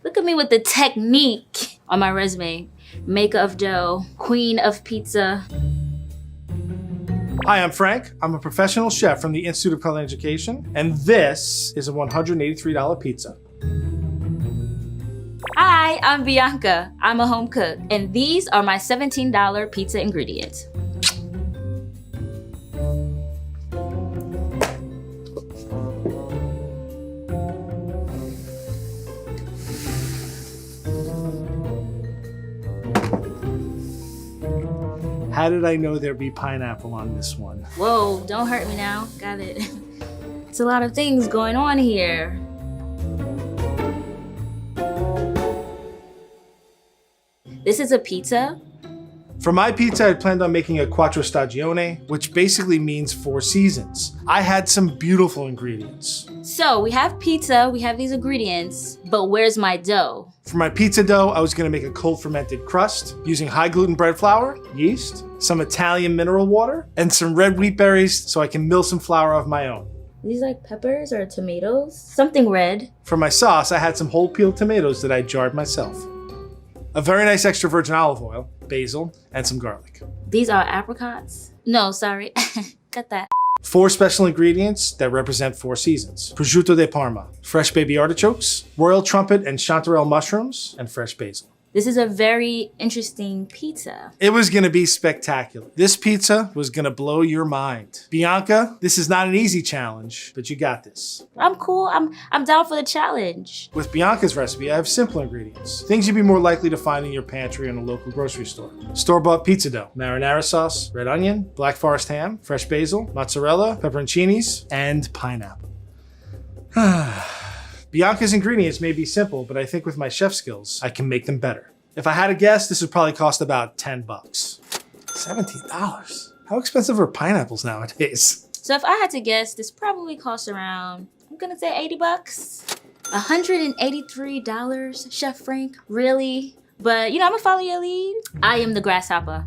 Look at me with the technique on my resume. Maker of dough, queen of pizza. Hi, I'm Frank. I'm a professional chef from the Institute of Culinary Education, and this is a $183 pizza. Hi, I'm Bianca. I'm a home cook, and these are my $17 pizza ingredients. How did I know there'd be pineapple on this one? Whoa, don't hurt me now. Got it. It's a lot of things going on here. This is a pizza. For my pizza, I planned on making a quattro stagione, which basically means 4 seasons. I had some beautiful ingredients. So we have pizza, we have these ingredients, but where's my dough? For my pizza dough, I was gonna make a cold fermented crust using high gluten bread flour, yeast, some Italian mineral water, and some red wheat berries so I can mill some flour of my own. These like peppers or tomatoes? Something red. For my sauce, I had some whole peeled tomatoes that I jarred myself. A very nice extra virgin olive oil, basil, and some garlic. These are apricots? No, sorry, cut that. 4 special ingredients that represent 4 seasons. Prosciutto di Parma, fresh baby artichokes, royal trumpet and chanterelle mushrooms, and fresh basil. This is a very interesting pizza. It was gonna be spectacular. This pizza was gonna blow your mind. Bianca, this is not an easy challenge, but you got this. I'm cool, I'm down for the challenge. With Bianca's recipe, I have simple ingredients. Things you'd be more likely to find in your pantry in a local grocery store. Store-bought pizza dough, marinara sauce, red onion, black forest ham, fresh basil, mozzarella, pepperoncinis, and pineapple. Bianca's ingredients may be simple, but I think with my chef skills, I can make them better. If I had to guess, this would probably cost about 10 bucks. $17? How expensive are pineapples nowadays? So if I had to guess, this probably costs around, I'm gonna say 80 bucks. $183, Chef Frank, really? But you know, I'm gonna follow your lead. I am the grasshopper.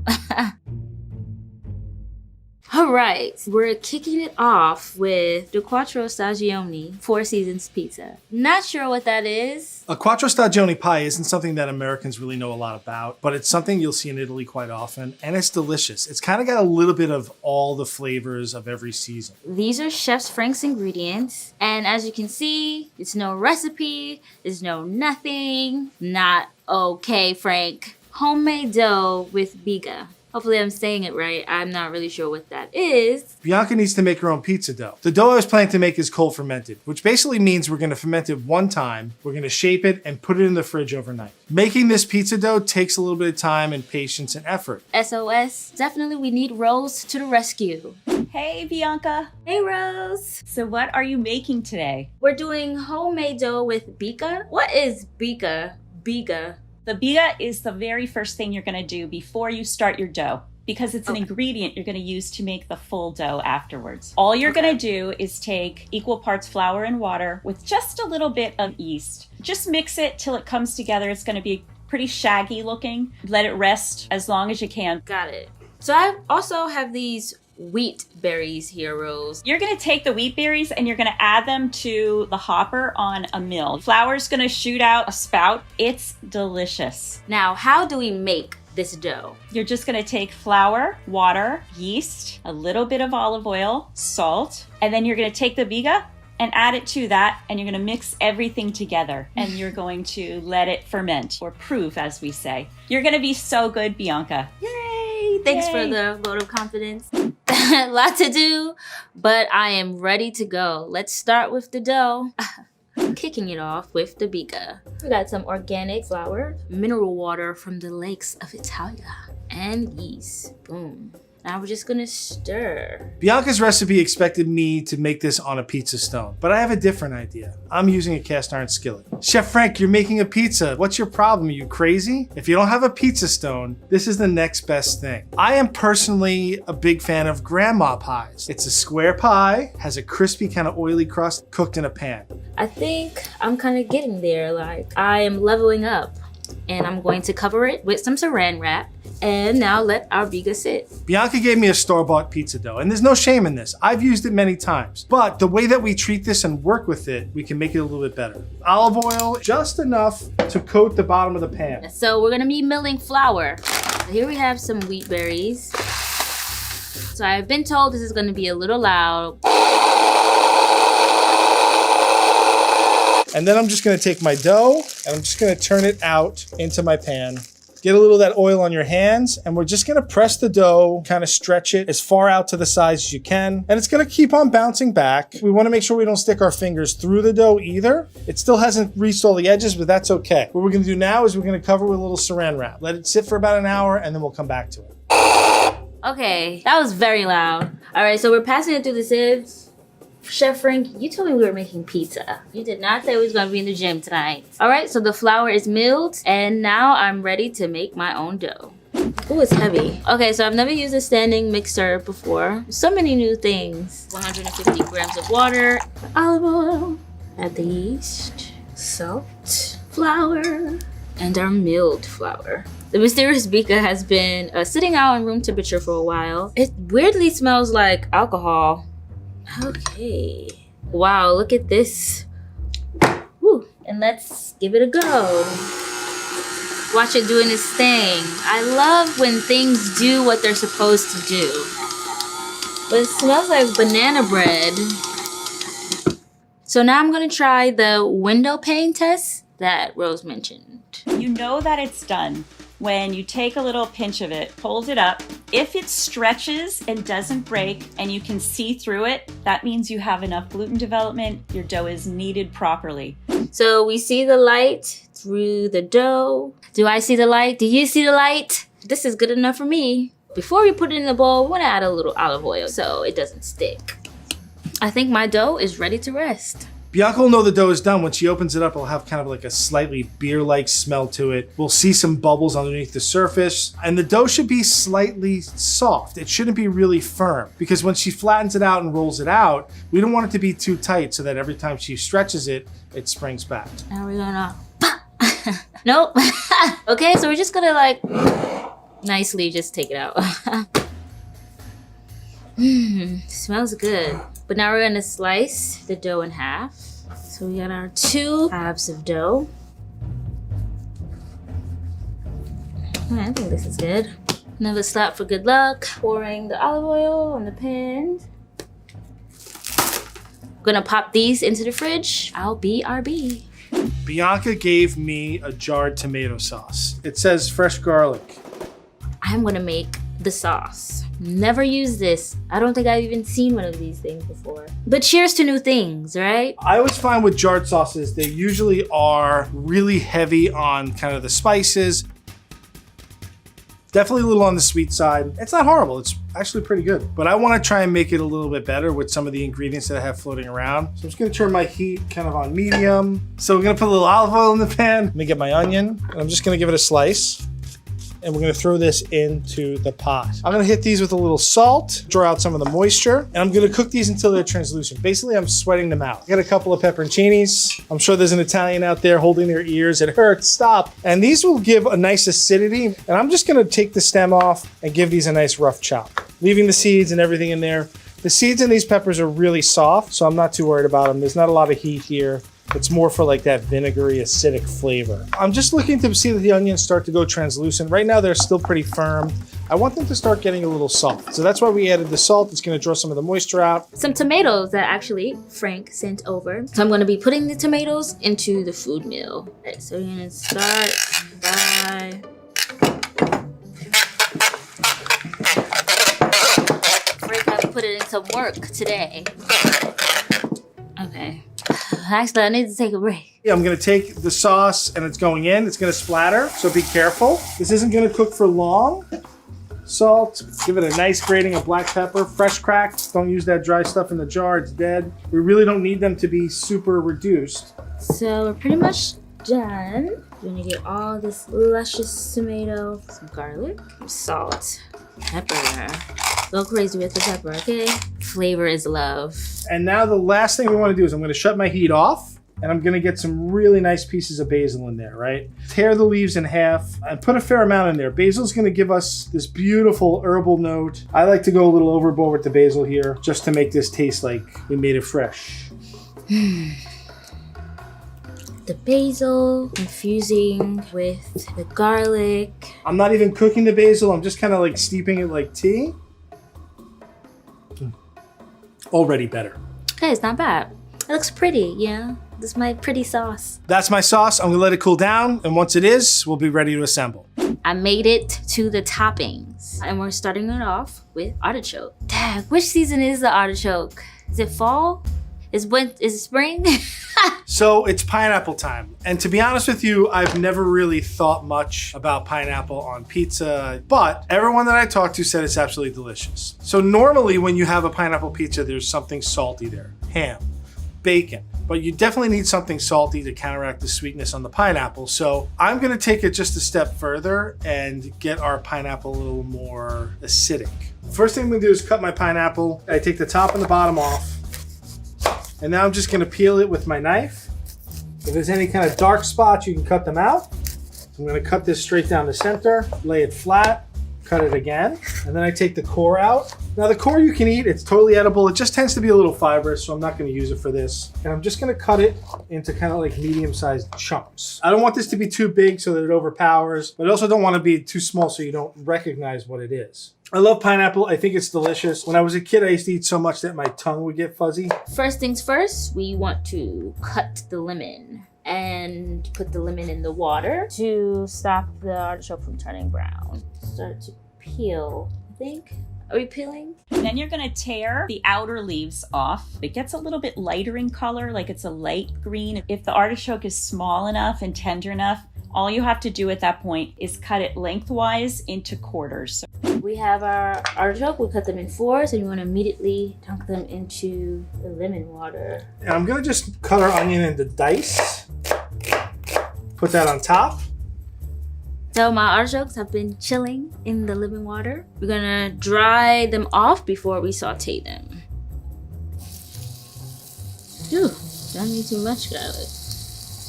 All right, we're kicking it off with the Quattro Stagioni 4 Seasons pizza. Not sure what that is. A quattro stagioni pie isn't something that Americans really know a lot about, but it's something you'll see in Italy quite often, and it's delicious. It's kind of got a little bit of all the flavors of every season. These are Chef Frank's ingredients, and as you can see, it's no recipe, there's no nothing. Not okay, Frank. Homemade dough with biga. Hopefully I'm saying it right. I'm not really sure what that is. Bianca needs to make her own pizza dough. The dough I was planning to make is cold fermented, which basically means we're gonna ferment it one time, we're gonna shape it and put it in the fridge overnight. Making this pizza dough takes a little bit of time and patience and effort. SOS, definitely we need Rose to the rescue. Hey, Bianca. Hey, Rose. So what are you making today? We're doing homemade dough with biga. What is biga? Biga. The biga is the very first thing you're going to do before you start your dough, because it's an ingredient you're going to use to make the full dough afterwards. All you're going to do is take equal parts flour and water with just a little bit of yeast. Just mix it till it comes together. It's going to be pretty shaggy looking. Let it rest as long as you can. Got it. So I also have these wheat berries here, Rose. You're gonna take the wheat berries and you're gonna add them to the hopper on a mill. Flour's gonna shoot out a spout. It's delicious. Now, how do we make this dough? You're just gonna take flour, water, yeast, a little bit of olive oil, salt, and then you're gonna take the biga and add it to that, and you're gonna mix everything together, and you're going to let it ferment, or prove, as we say. You're gonna be so good, Bianca. Yay! Thanks for the vote of confidence. A lot to do, but I am ready to go. Let's start with the dough. Kicking it off with the biga. We got some organic flour, mineral water from the lakes of Italia, and yeast. Boom. Now we're just gonna stir. Bianca's recipe expected me to make this on a pizza stone, but I have a different idea. I'm using a cast iron skillet. Chef Frank, you're making a pizza. What's your problem? Are you crazy? If you don't have a pizza stone, this is the next best thing. I am personally a big fan of grandma pies. It's a square pie, has a crispy kind of oily crust cooked in a pan. I think I'm kind of getting there. Like, I am leveling up, and I'm going to cover it with some saran wrap And now let our biga sit. Bianca gave me a store-bought pizza dough, and there's no shame in this. I've used it many times, but the way that we treat this and work with it, we can make it a little bit better. Olive oil, just enough to coat the bottom of the pan. So we're gonna be milling flour. So here we have some wheat berries. So I've been told this is gonna be a little loud. And then I'm just gonna take my dough and I'm just gonna turn it out into my pan. Get a little of that oil on your hands, and we're just gonna press the dough, kind of stretch it as far out to the sides as you can, and it's gonna keep on bouncing back. We wanna make sure we don't stick our fingers through the dough either. It still hasn't reached all the edges, but that's okay. What we're gonna do now is we're gonna cover with a little saran wrap. Let it sit for about an hour, and then we'll come back to it. Okay, that was very loud. All right, so we're passing it through the sieves. Chef Frank, you told me we were making pizza. You did not say we was gonna be in the gym tonight. All right, so the flour is milled, and now I'm ready to make my own dough. Ooh, it's heavy. Okay, so I've never used a standing mixer before. So many new things. 150 grams of water, olive oil, add the yeast, salt, flour, and our milled flour. The mysterious biga has been sitting out in room temperature for a while. It weirdly smells like alcohol. Okay. Wow, look at this. Woo. And let's give it a go. Watch it doing its thing. I love when things do what they're supposed to do. But it smells like banana bread. So now I'm gonna try the window pane test that Rose mentioned. You know that it's done when you take a little pinch of it, hold it up. If it stretches and doesn't break and you can see through it, that means you have enough gluten development. Your dough is kneaded properly. So we see the light through the dough. Do I see the light? Do you see the light? This is good enough for me. Before we put it in the bowl, we want to add a little olive oil so it doesn't stick. I think my dough is ready to rest. Bianca will know the dough is done. When she opens it up, it'll have kind of like a slightly beer-like smell to it. We'll see some bubbles underneath the surface, and the dough should be slightly soft. It shouldn't be really firm, because when she flattens it out and rolls it out, we don't want it to be too tight so that every time she stretches it, it springs back. Now we're gonna... Nope. Okay, so we're just gonna like nicely just take it out. Smells good. But now we're gonna slice the dough in half. So we got our 2 halves of dough. I think this is good. Another slap for good luck. Pouring the olive oil on the pan. Gonna pop these into the fridge. I'll be RB. Bianca gave me a jarred tomato sauce. It says fresh garlic. I'm gonna make the sauce. Never used this. I don't think I've even seen one of these things before. But cheers to new things, right? I always find with jarred sauces, they usually are really heavy on kind of the spices. Definitely a little on the sweet side. It's not horrible. It's actually pretty good. But I want to try and make it a little bit better with some of the ingredients that I have floating around. So I'm just going to turn my heat kind of on medium. So we're going to put a little olive oil in the pan. Let me get my onion, and I'm just going to give it a slice. And we're gonna throw this into the pot. I'm gonna hit these with a little salt, draw out some of the moisture, and I'm gonna cook these until they're translucent. Basically, I'm sweating them out. I got a couple of pepperoncinis. I'm sure there's an Italian out there holding their ears. It hurts, stop. And these will give a nice acidity. And I'm just gonna take the stem off and give these a nice rough chop, leaving the seeds and everything in there. The seeds in these peppers are really soft, so I'm not too worried about them. There's not a lot of heat here. It's more for like that vinegary, acidic flavor. I'm just looking to see that the onions start to go translucent. Right now, they're still pretty firm. I want them to start getting a little soft. So that's why we added the salt. It's gonna draw some of the moisture out. Some tomatoes that actually Frank sent over. So I'm gonna be putting the tomatoes into the food mill. All right, so we're gonna start by... Frank has to put it in some work today. Okay. Actually, I need to take a break. Yeah, I'm gonna take the sauce and it's going in. It's gonna splatter, so be careful. This isn't gonna cook for long. Salt, give it a nice grating of black pepper, fresh cracked. Don't use that dry stuff in the jar, it's dead. We really don't need them to be super reduced. So we're pretty much done. We're gonna get all this luscious tomato, some garlic, some salt, pepper. Go crazy with the pepper, okay? Flavor is love. And now the last thing we want to do is I'm going to shut my heat off. and I'm gonna get some really nice pieces of basil in there, right? Tear the leaves in half and put a fair amount in there. Basil's gonna give us this beautiful herbal note. I like to go a little overboard with the basil here just to make this taste like we made it fresh. The basil infusing with the garlic. I'm not even cooking the basil. I'm just kind of like steeping it like tea. Already better. Okay, it's not bad. It looks pretty, yeah. This is my pretty sauce. That's my sauce. I'm gonna let it cool down, and once it is, we'll be ready to assemble. I made it to the toppings, and we're starting it off with artichoke. Dang, which season is the artichoke? Is it fall? Is it spring? So it's pineapple time. And to be honest with you, I've never really thought much about pineapple on pizza, but everyone that I talked to said it's absolutely delicious. So normally when you have a pineapple pizza, there's something salty there. Ham, bacon, but you definitely need something salty to counteract the sweetness on the pineapple. So I'm gonna take it just a step further and get our pineapple a little more acidic. First thing I'm gonna do is cut my pineapple. I take the top and the bottom off. And now I'm just gonna peel it with my knife. If there's any kind of dark spots, you can cut them out. So I'm gonna cut this straight down the center, lay it flat, cut it again, and then I take the core out. Now the core you can eat, it's totally edible. It just tends to be a little fibrous, so I'm not gonna use it for this. And I'm just gonna cut it into kind of like medium-sized chunks. I don't want this to be too big so that it overpowers, but I also don't wanna be too small so you don't recognize what it is. I love pineapple. I think it's delicious. When I was a kid, I used to eat so much that my tongue would get fuzzy. First things first, we want to cut the lemon and put the lemon in the water to stop the artichoke from turning brown. Start to peel, I think. Are we peeling? Then you're gonna tear the outer leaves off. It gets a little bit lighter in color, like it's a light green. If the artichoke is small enough and tender enough, all you have to do at that point is cut it lengthwise into quarters. We have our artichoke, we cut them in fours, and you want to immediately dunk them into the lemon water. And I'm gonna just cut our onion into dice. Put that on top. So my artichokes have been chilling in the lemon water. We're gonna dry them off before we saute them. Ooh, don't need too much garlic.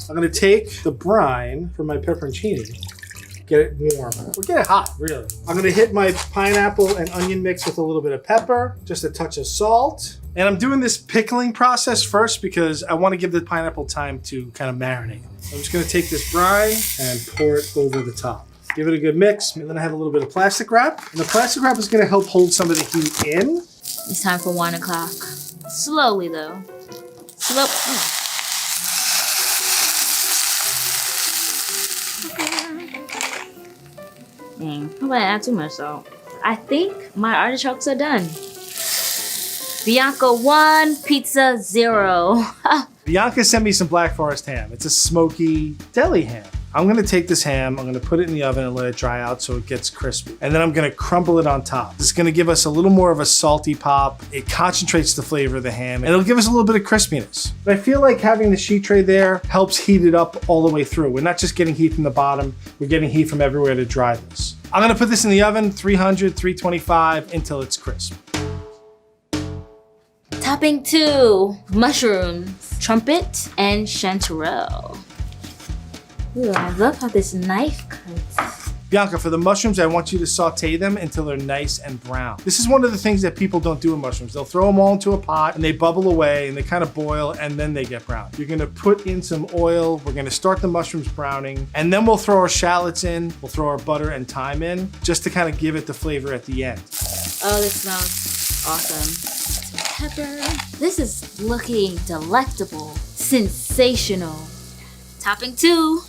I'm gonna take the brine from my pepperoncini, get it warm, or get it hot, really. I'm gonna hit my pineapple and onion mix with a little bit of pepper, just a touch of salt. And I'm doing this pickling process first because I wanna give the pineapple time to kind of marinate. I'm just gonna take this brine and pour it over the top. Give it a good mix, and then I have a little bit of plastic wrap. And the plastic wrap is gonna help hold some of the heat in. It's time for 1 o'clock. Slowly though. Slow. Dang, I'm gonna add too much salt. I think my artichokes are done. Bianca 1, pizza 0. Bianca sent me some Black Forest ham. It's a smoky deli ham. I'm gonna take this ham, I'm gonna put it in the oven and let it dry out so it gets crispy. And then I'm gonna crumble it on top. This is gonna give us a little more of a salty pop. It concentrates the flavor of the ham, and it'll give us a little bit of crispiness. But I feel like having the sheet tray there helps heat it up all the way through. We're not just getting heat from the bottom, we're getting heat from everywhere to dry this. I'm gonna put this in the oven, 300, 325, until it's crisp. Topping 2, mushrooms, trumpet, and chanterelle. Ooh, I love how this knife cuts. Bianca, for the mushrooms, I want you to saute them until they're nice and brown. This is one of the things that people don't do with mushrooms. They'll throw them all into a pot and they bubble away and they kind of boil and then they get brown. You're gonna put in some oil. We're gonna start the mushrooms browning and then we'll throw our shallots in. We'll throw our butter and thyme in just to kind of give it the flavor at the end. Oh, this smells awesome. Some pepper. This is looking delectable, sensational. Topping 2.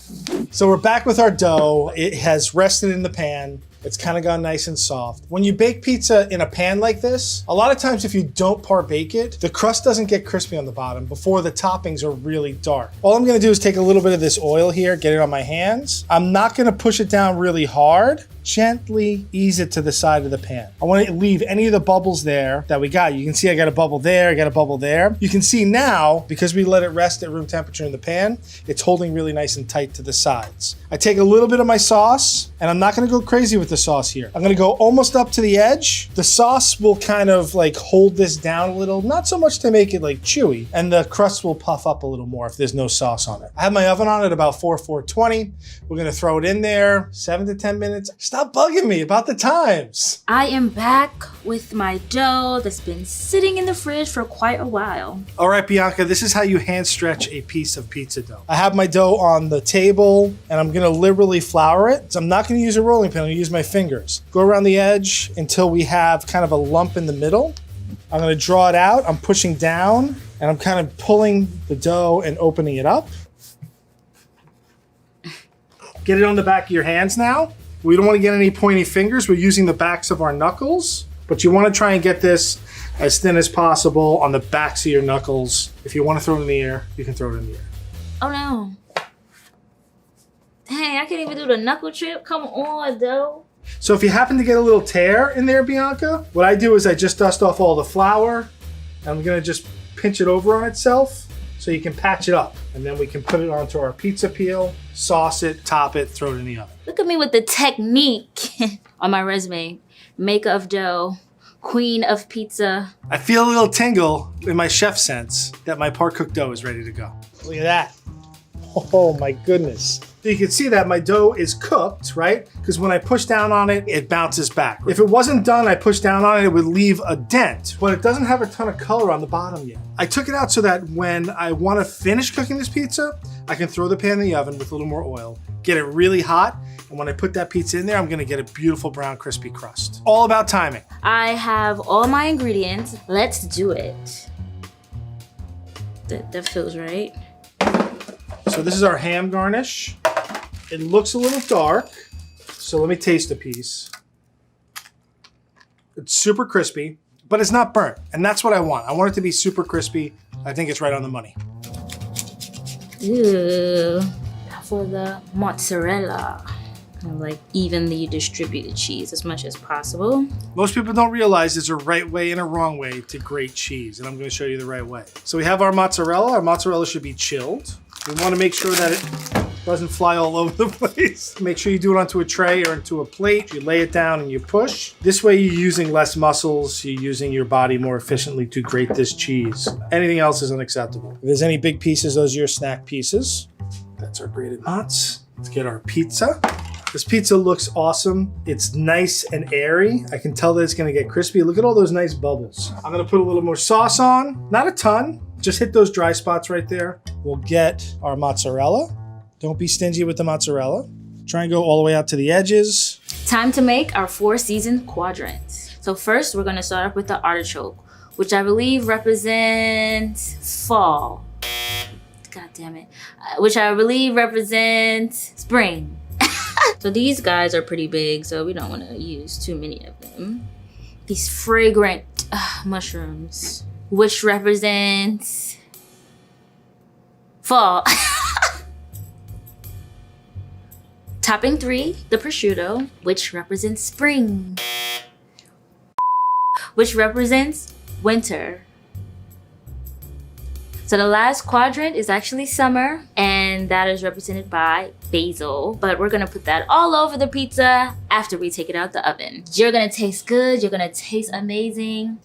So we're back with our dough. It has rested in the pan. It's kind of gone nice and soft. When you bake pizza in a pan like this, a lot of times if you don't par-bake it, the crust doesn't get crispy on the bottom before the toppings are really dark. All I'm gonna do is take a little bit of this oil here, get it on my hands. I'm not gonna push it down really hard, gently ease it to the side of the pan. I want to leave any of the bubbles there that we got. You can see I got a bubble there, I got a bubble there. You can see now, because we let it rest at room temperature in the pan, it's holding really nice and tight to the sides. I take a little bit of my sauce, and I'm not gonna go crazy with the sauce here. I'm gonna go almost up to the edge. The sauce will kind of like hold this down a little, not so much to make it like chewy, and the crust will puff up a little more if there's no sauce on it. I have my oven on at about 420. We're gonna throw it in there, 7 to 10 minutes. Stop bugging me about the times. I am back with my dough that's been sitting in the fridge for quite a while. All right, Bianca, this is how you hand stretch a piece of pizza dough. I have my dough on the table, and I'm gonna liberally flour it. So I'm not gonna use a rolling pin, I'm gonna use my fingers. Go around the edge until we have kind of a lump in the middle. I'm gonna draw it out, I'm pushing down, and I'm kind of pulling the dough and opening it up. Get it on the back of your hands now. We don't want to get any pointy fingers. We're using the backs of our knuckles, but you want to try and get this as thin as possible on the backs of your knuckles. If you want to throw it in the air, you can throw it in the air. Oh no. Dang, I can't even do the knuckle trip. Come on, dough. So if you happen to get a little tear in there, Bianca, what I do is I just dust off all the flour. And I'm gonna just pinch it over on itself so you can patch it up. And then we can put it onto our pizza peel, sauce it, top it, throw it in the oven. Look at me with the technique on my resume. Maker of dough, queen of pizza. I feel a little tingle in my chef sense that my part-cooked dough is ready to go. Look at that. Oh my goodness. So you can see that my dough is cooked, right? Because when I push down on it, it bounces back. If it wasn't done, I push down on it, it would leave a dent, but it doesn't have a ton of color on the bottom yet. I took it out so that when I want to finish cooking this pizza, I can throw the pan in the oven with a little more oil, get it really hot, and when I put that pizza in there, I'm gonna get a beautiful brown crispy crust. All about timing. I have all my ingredients. Let's do it. That feels right. So this is our ham garnish. It looks a little dark, so let me taste a piece. It's super crispy, but it's not burnt, and that's what I want. I want it to be super crispy. I think it's right on the money. Ooh. For the mozzarella, kind of like evenly distribute the cheese as much as possible. Most people don't realize there's a right way and a wrong way to grate cheese, and I'm going to show you the right way. So we have our mozzarella. Our mozzarella should be chilled. We want to make sure that it doesn't fly all over the place. Make sure you do it onto a tray or into a plate. You lay it down and you push. This way you're using less muscles. You're using your body more efficiently to grate this cheese. Anything else is unacceptable. If there's any big pieces, those are your snack pieces. That's our grated mozz. Let's get our pizza. This pizza looks awesome. It's nice and airy. I can tell that it's gonna get crispy. Look at all those nice bubbles. I'm gonna put a little more sauce on. Not a ton. Just hit those dry spots right there. We'll get our mozzarella. Don't be stingy with the mozzarella. Try and go all the way out to the edges. Time to make our 4-season quadrants. So first, we're gonna start off with the artichoke, which I believe represents fall. God damn it. Which I believe represents spring. So these guys are pretty big, so we don't want to use too many of them. These fragrant mushrooms, which represents fall. Topping 3, the prosciutto, which represents spring, which represents winter. So the last quadrant is actually summer, and that is represented by basil. But we're gonna put that all over the pizza after we take it out the oven. You're gonna taste good, you're gonna taste amazing.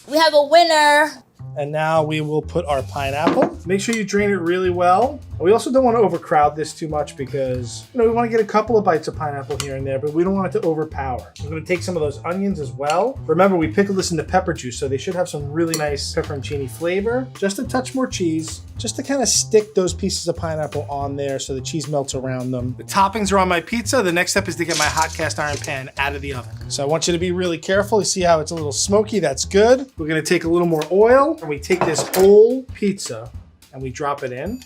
We have a winner. And now we will put our pineapple. Make sure you drain it really well. We also don't want to overcrowd this too much because, we want to get a couple of bites of pineapple here and there, but we don't want it to overpower. I'm going to take some of those onions as well. Remember, we pickled this into pepper juice, so they should have some really nice pepperoncini flavor. Just a touch more cheese, just to kind of stick those pieces of pineapple on there so the cheese melts around them. The toppings are on my pizza. The next step is to get my hot cast iron pan out of the oven. So I want you to be really careful. You see how it's a little smoky? That's good. We're going to take a little more oil, and we take this whole pizza and we drop it in.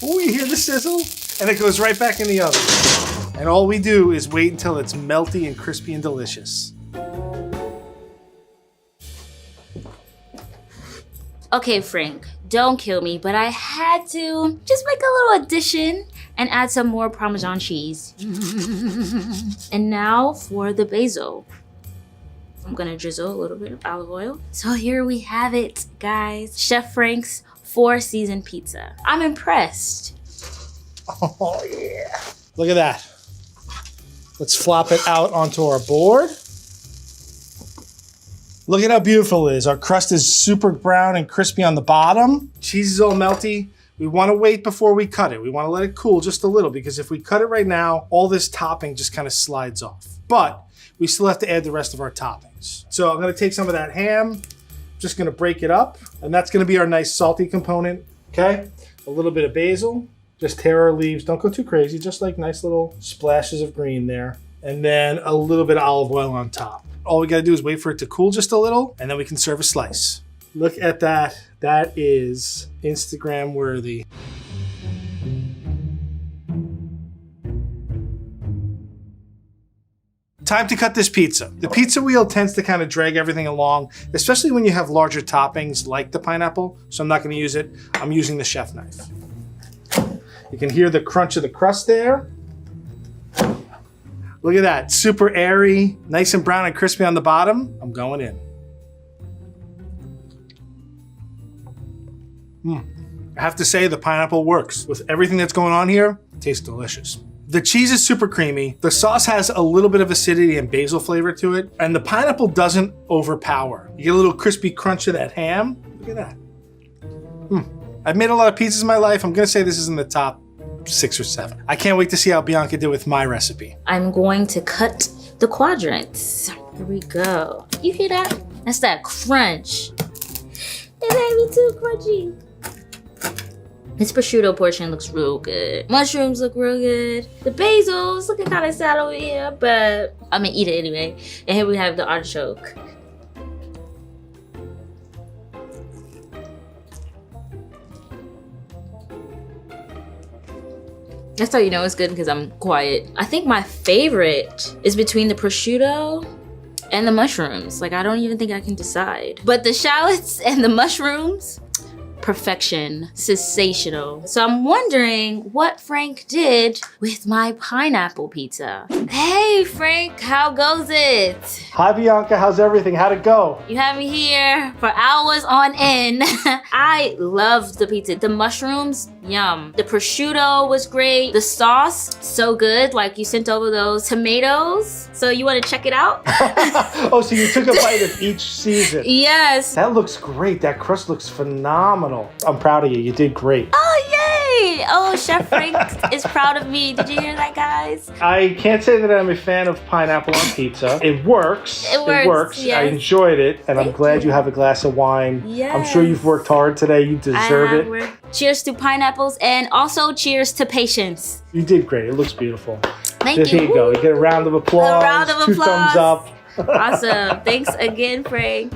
Oh, you hear the sizzle? And it goes right back in the oven. And all we do is wait until it's melty and crispy and delicious. Okay, Frank, don't kill me, but I had to just make a little addition and add some more Parmesan cheese. And now for the basil. I'm gonna drizzle a little bit of olive oil. So here we have it, guys. Chef Frank's 4-season pizza. I'm impressed. Oh yeah. Look at that. Let's flop it out onto our board. Look at how beautiful it is. Our crust is super brown and crispy on the bottom. Cheese is all melty. We want to wait before we cut it. We want to let it cool just a little because if we cut it right now, all this topping just kind of slides off. But we still have to add the rest of our toppings. So I'm going to take some of that ham, just going to break it up, and that's going to be our nice salty component, okay? A little bit of basil, just tear our leaves. Don't go too crazy, just like nice little splashes of green there. And then a little bit of olive oil on top. All we got to do is wait for it to cool just a little, and then we can serve a slice. Look at that. That is Instagram worthy. Time to cut this pizza. The pizza wheel tends to kind of drag everything along, especially when you have larger toppings like the pineapple. So I'm not going to use it. I'm using the chef knife. You can hear the crunch of the crust there. Look at that, super airy, nice and brown and crispy on the bottom. I'm going in. I have to say the pineapple works. With everything that's going on here, it tastes delicious. The cheese is super creamy. The sauce has a little bit of acidity and basil flavor to it. And the pineapple doesn't overpower. You get a little crispy crunch of that ham. Look at that. I've made a lot of pizzas in my life. I'm gonna say this is in the top 6 or 7. I can't wait to see how Bianca did with my recipe. I'm going to cut the quadrants. Here we go. You hear that? That's that crunch. It made me too crunchy. This prosciutto portion looks real good. Mushrooms look real good. The basil's looking kind of sad over here, but I'm gonna eat it anyway. And here we have the artichoke. That's how you know it's good because I'm quiet. I think my favorite is between the prosciutto and the mushrooms. Like, I don't even think I can decide. But the shallots and the mushrooms, perfection, sensational. So I'm wondering what Frank did with my pineapple pizza. Hey Frank, how goes it? Hi Bianca, how's everything? How'd it go? You had me here for hours on end. I loved the pizza. The mushrooms, yum. The prosciutto was great. The sauce, so good. Like, you sent over those tomatoes. So you want to check it out? Oh, so you took a bite of each season. Yes. That looks great. That crust looks phenomenal. I'm proud of you. You did great. Oh, yay! Oh, Chef Frank is proud of me. Did you hear that, guys? I can't say that I'm a fan of pineapple on pizza. It works. It works. Yes. I enjoyed it, and I'm glad you have a glass of wine. Yes. I'm sure you've worked hard today. You deserve it. Cheers to pineapples, and also cheers to patience. You did great. It looks beautiful. Thank you. Here you go. You get a round of applause. A round of applause. 2 thumbs up. Awesome. Thanks again, Frank.